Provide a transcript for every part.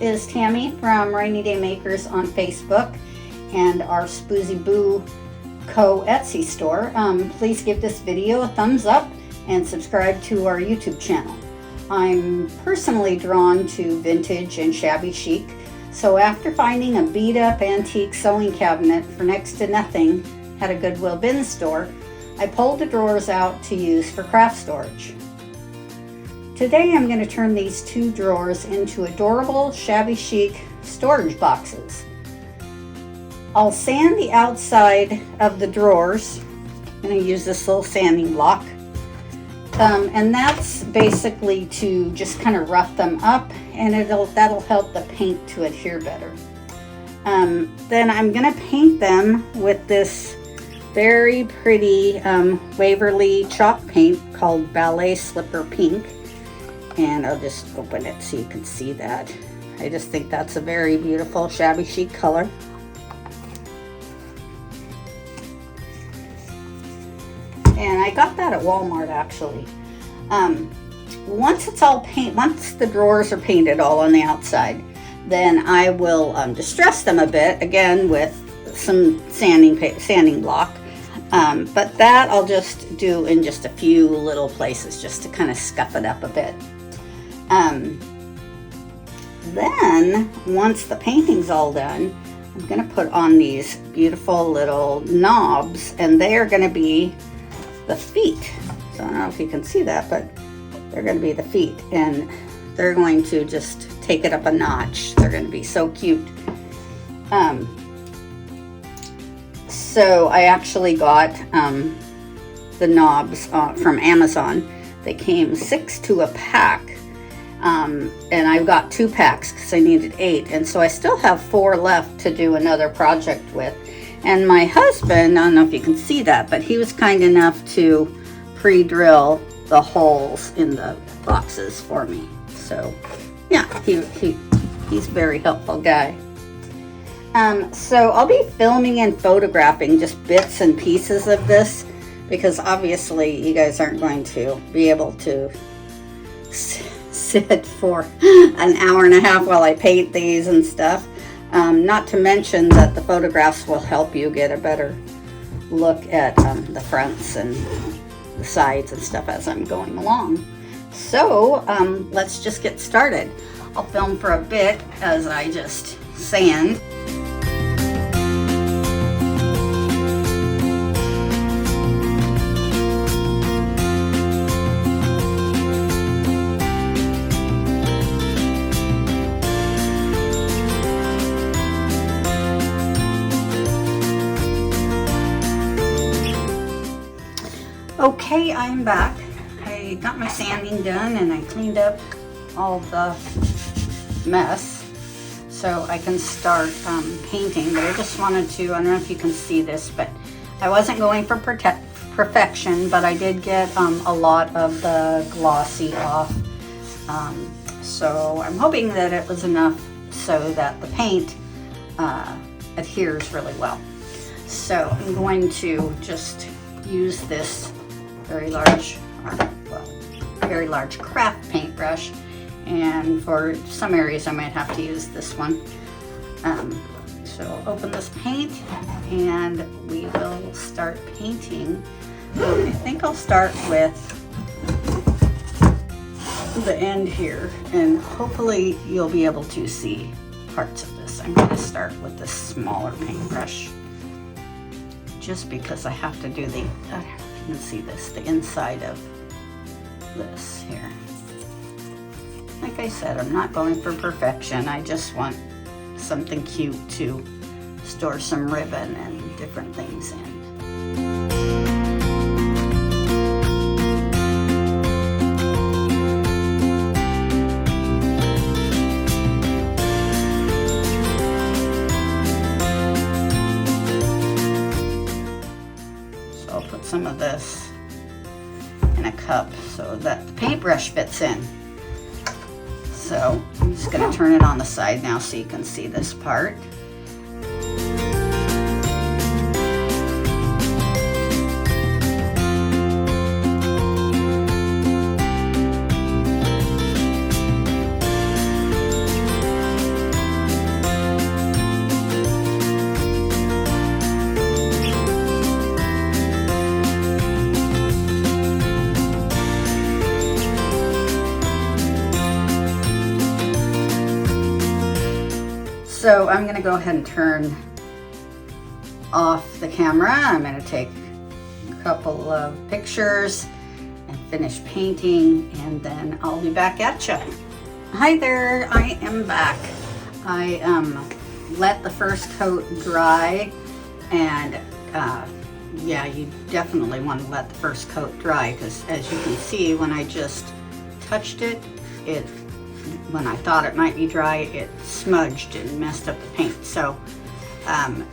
is Tammy from Rainy Day Makers on Facebook and our Spoozy Boo Co. Etsy store. Please give this video a thumbs up and subscribe to our YouTube channel. I'm personally drawn to vintage and shabby chic, so after finding a beat-up antique sewing cabinet for next to nothing at a Goodwill bin store, I pulled the drawers out to use for craft storage. Today I'm going to turn these two drawers into adorable shabby chic storage boxes. I'll sand the outside of the drawers. I'm going to use this little sanding block. And that's basically to just kind of rough them up, and that'll help the paint to adhere better. Then I'm going to paint them with this very pretty Waverly chalk paint called Ballet Slipper Pink. And I'll just open it so you can see that. I just think that's a very beautiful shabby chic color. And I got that at Walmart actually. Once the drawers are painted all on the outside, then I will distress them a bit again with some sanding block. But that I'll just do in just a few little places just to kind of scuff it up a bit. Then once the painting's all done, I'm going to put on these beautiful little knobs, and they are going to be the feet. So I don't know if you can see that, but they're going to be the feet, and they're going to just take it up a notch. They're going to be so cute. So I actually got the knobs from Amazon. They came 6 to a pack. And I've got 2 packs because I needed 8, and so I still have 4 left to do another project with. And my husband, I don't know if you can see that, but he was kind enough to pre-drill the holes in the boxes for me. So yeah, he's a very helpful guy. So I'll be filming and photographing just bits and pieces of this, because obviously you guys aren't going to be able to sit for an hour and a half while I paint these and stuff. Not to mention that the photographs will help you get a better look at the fronts and the sides and stuff as I'm going along. So let's just get started. I'll film for a bit as I just sand. Okay, I'm back. I got my sanding done and I cleaned up all the mess so I can start painting. But I just wanted to, I don't know if you can see this, but I wasn't going for perfection, but I did get a lot of the glossy off. So I'm hoping that it was enough so that the paint adheres really well. So I'm going to just use this very large craft paintbrush, and for some areas I might have to use this one. So I'll open this paint and we will start painting. I think I'll start with the end here, and hopefully you'll be able to see parts of this. I'm going to start with this smaller paintbrush just because I have to do the you can see this, the inside of this here. Like I said, I'm not going for perfection. I just want something cute to store some ribbon and different things in. Some of this in a cup so that the paintbrush fits in. So I'm just going to turn it on the side now so you can see this part. So I'm gonna go ahead and turn off the camera. I'm gonna take a couple of pictures and finish painting, and then I'll be back at you. Hi there, I am back. I let the first coat dry, and yeah, you definitely want to let the first coat dry, because as you can see, when I just touched it, when I thought it might be dry, it smudged and messed up the paint. So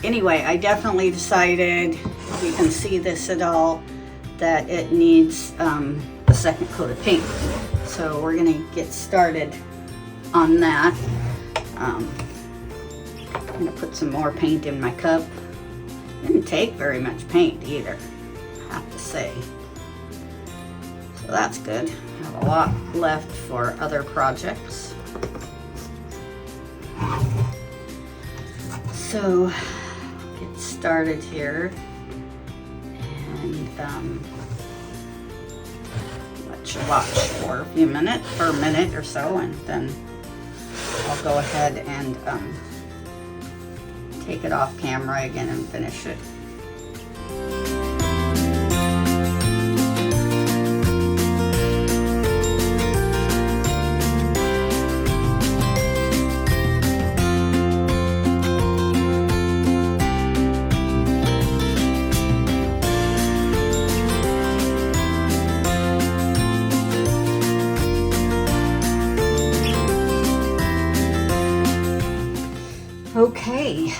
anyway, I definitely decided, if you can see this at all, that it needs a second coat of paint. So we're gonna get started on that. I'm gonna put some more paint in my cup. Didn't take very much paint either, I have to say. So that's good. I have a lot left for other projects. So get started here, and let you watch for a few minutes, for a minute or so, and then I'll go ahead and take it off camera again and finish it. Okay,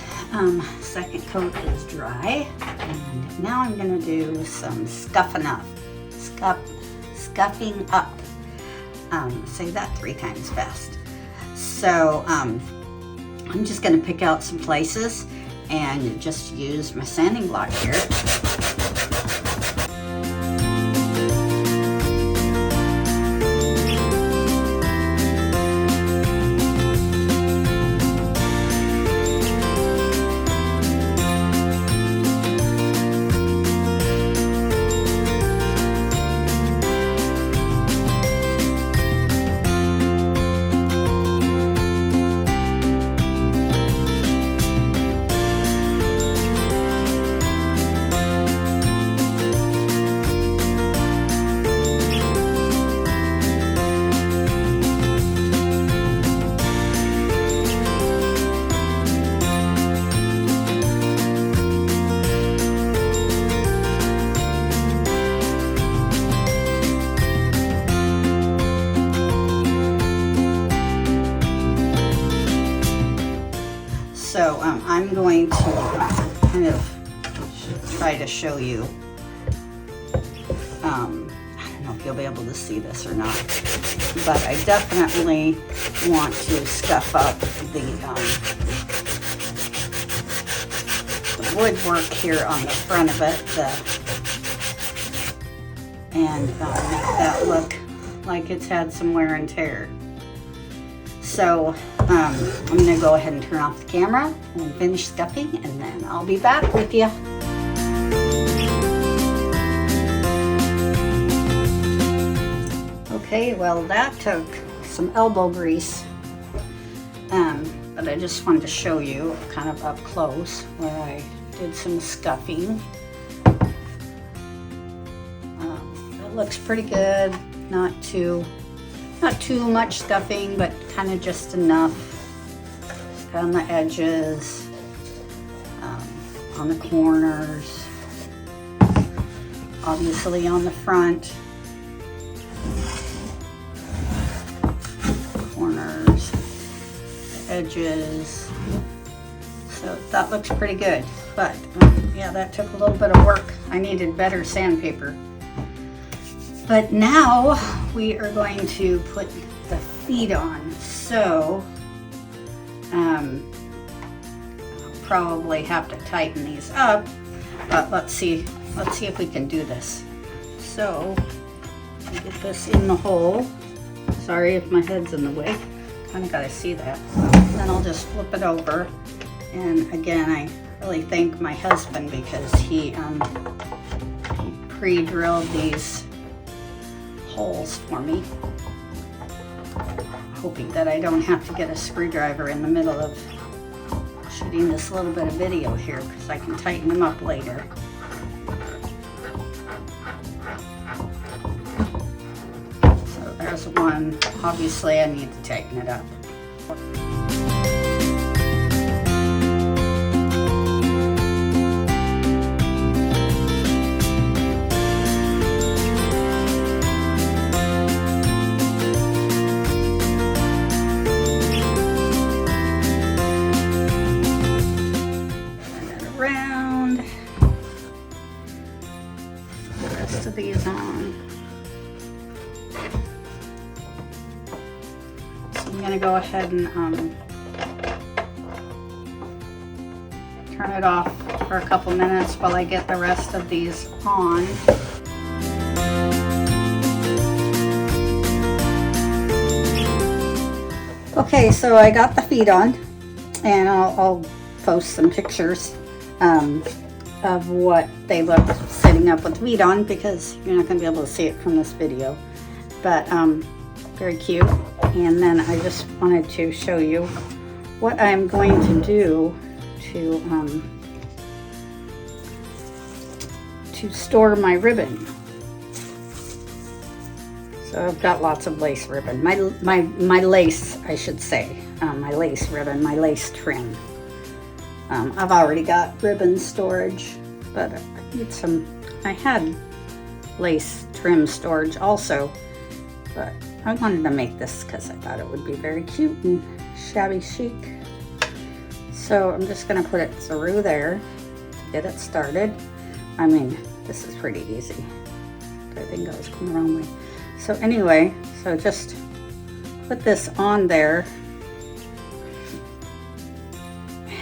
second coat is dry, and now I'm gonna do some scuffing up. Scuffing up. Say that 3 times fast. So I'm just gonna pick out some places and just use my sanding block here. So I'm going to kind of try to show you, I don't know if you'll be able to see this or not, but I definitely want to scuff up the woodwork here on the front of it, and make that look like it's had some wear and tear. So I'm going to go ahead and turn off the camera and finish scuffing, and then I'll be back with you. Okay, well that took some elbow grease, but I just wanted to show you kind of up close where I did some scuffing. It looks pretty good, not too much scuffing, but kind of just enough on the edges, on the corners, obviously on the front, corners, the edges. So that looks pretty good, but yeah, that took a little bit of work. I needed better sandpaper. But now we are going to put the feet on. So I'll probably have to tighten these up, but let's see if we can do this. So get this in the hole. Sorry if my head's in the way. Kind of got to see that. Then I'll just flip it over. And again, I really thank my husband because he pre-drilled these holes for me, hoping that I don't have to get a screwdriver in the middle of shooting this little bit of video here because I can tighten them up later. So there's one. Obviously I need to tighten it up. These on. So I'm going to go ahead and turn it off for a couple minutes while I get the rest of these on. Okay, so I got the feet on, and I'll post some pictures of what they look sitting up with feet on, because you're not going to be able to see it from this video, but very cute. And then I just wanted to show you what I'm going to do to store my ribbon. So I've got lots of lace ribbon, my lace, I should say, my lace ribbon, my lace trim. I've already got ribbon storage, but I need some. I had lace trim storage also, but I wanted to make this because I thought it would be very cute and shabby chic. So I'm just going to put it through there to get it started. I mean, this is pretty easy. Everything goes the wrong way. So anyway, so just put this on there,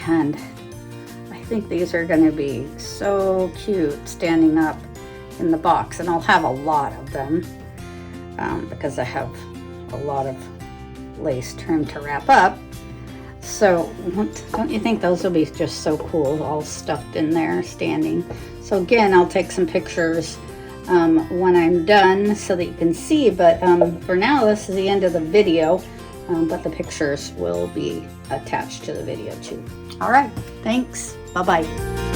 and I think these are going to be so cute standing up in the box, and I'll have a lot of them because I have a lot of lace trim to wrap up. So don't you think those will be just so cool, all stuffed in there standing? So again, I'll take some pictures when I'm done so that you can see, but for now this is the end of the video, but the pictures will be attached to the video too. All right, thanks. Bye-bye.